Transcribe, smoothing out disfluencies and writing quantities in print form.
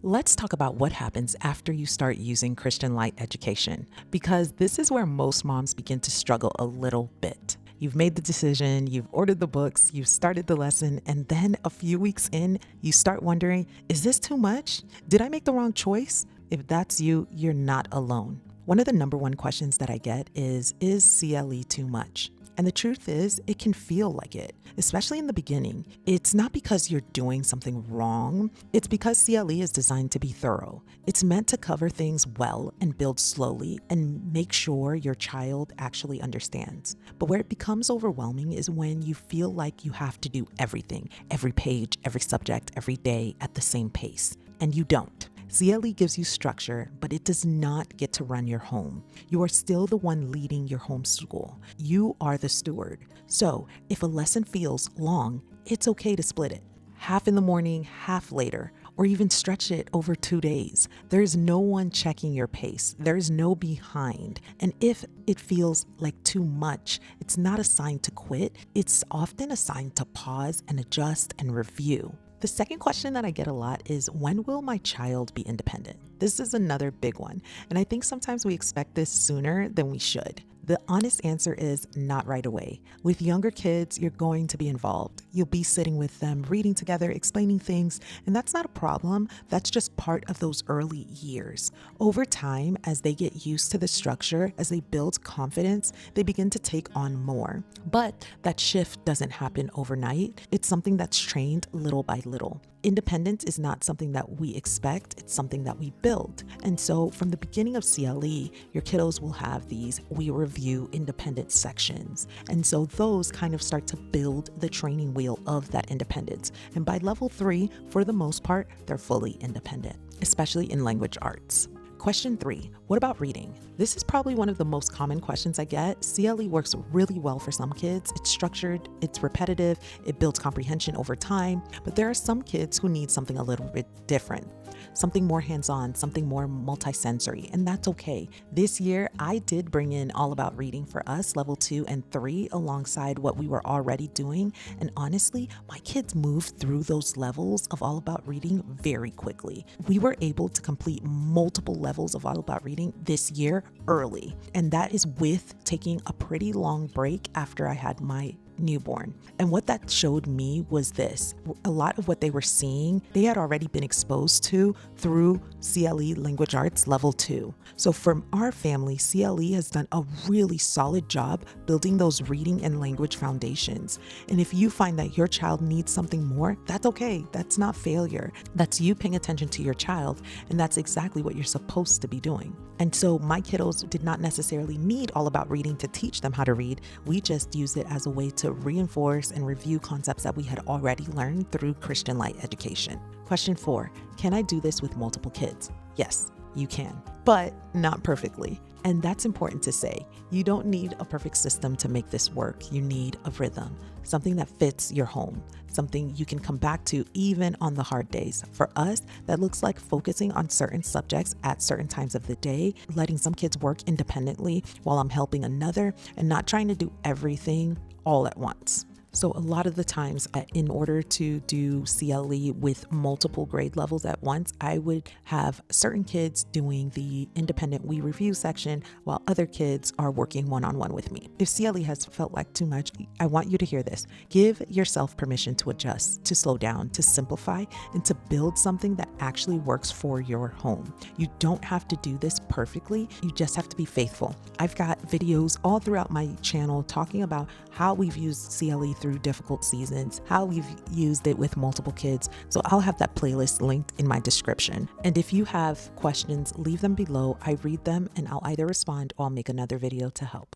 Let's talk about what happens after you start using Christian Light education, because this is where most moms begin to struggle a little bit. You've made the decision, you've ordered the books, you've started the lesson, and then a few weeks in, you start wondering, is this too much? Did I make the wrong choice? If that's you, you're not alone. One of the number one questions that I get is CLE too much? And the truth is, it can feel like it, especially in the beginning. It's not because you're doing something wrong. It's because CLE is designed to be thorough. It's meant to cover things well and build slowly and make sure your child actually understands. But where it becomes overwhelming is when you feel like you have to do everything, every page, every subject, every day at the same pace. And you don't. CLE gives you structure, but it does not get to run your home. You are still the one leading your homeschool. You are the steward. So if a lesson feels long, it's okay to split it. Half in the morning, half later, or even stretch it over 2 days. There's no one checking your pace. There's no behind. And if it feels like too much, it's not a sign to quit. It's often a sign to pause and adjust and review. The second question that I get a lot is, when will my child be independent? This is another big one, and I think sometimes we expect this sooner than we should. The honest answer is not right away. With younger kids, you're going to be involved. You'll be sitting with them, reading together, explaining things, and that's not a problem. That's just part of those early years. Over time, as they get used to the structure, as they build confidence, they begin to take on more. But that shift doesn't happen overnight. It's something that's trained little by little. Independence is not something that we expect, it's something that we build. And so from the beginning of CLE, your kiddos will have these we review independence sections. And so those kind of start to build the training wheel of that independence. And by level 3, for the most part, they're fully independent, especially in language arts. Question 3, what about reading? This is probably one of the most common questions I get. CLE works really well for some kids. It's structured, it's repetitive, it builds comprehension over time, but there are some kids who need something a little bit different, something more hands-on, something more multisensory, and that's okay. This year, I did bring in All About Reading for us, level 2 and 3, alongside what we were already doing, and honestly, my kids moved through those levels of All About Reading very quickly. We were able to complete multiple levels of All About Reading this year early, and that is with taking a pretty long break after I had my newborn. And what that showed me was this: a lot of what they were seeing, they had already been exposed to through CLE Language Arts Level 2. So from our family, CLE has done a really solid job building those reading and language foundations. And if you find that your child needs something more, that's okay. That's not failure. That's you paying attention to your child, and that's exactly what you're supposed to be doing. And so my kiddos did not necessarily need All About Reading to teach them how to read. We just used it as a way to reinforce and review concepts that we had already learned through Christian Light education. Question 4, can I do this with multiple kids? Yes, you can, but not perfectly. And that's important to say. You don't need a perfect system to make this work. You need a rhythm, something that fits your home, something you can come back to even on the hard days. For us, that looks like focusing on certain subjects at certain times of the day, letting some kids work independently while I'm helping another, and not trying to do everything all at once. So a lot of the times, in order to do CLE with multiple grade levels at once, I would have certain kids doing the independent we review section while other kids are working one-on-one with me. If CLE has felt like too much, I want you to hear this. Give yourself permission to adjust, to slow down, to simplify, and to build something that actually works for your home. You don't have to do this perfectly. You just have to be faithful. I've got videos all throughout my channel talking about how we've used CLE through difficult seasons, how we've used it with multiple kids. So I'll have that playlist linked in my description. And if you have questions, leave them below. I read them and I'll either respond or I'll make another video to help.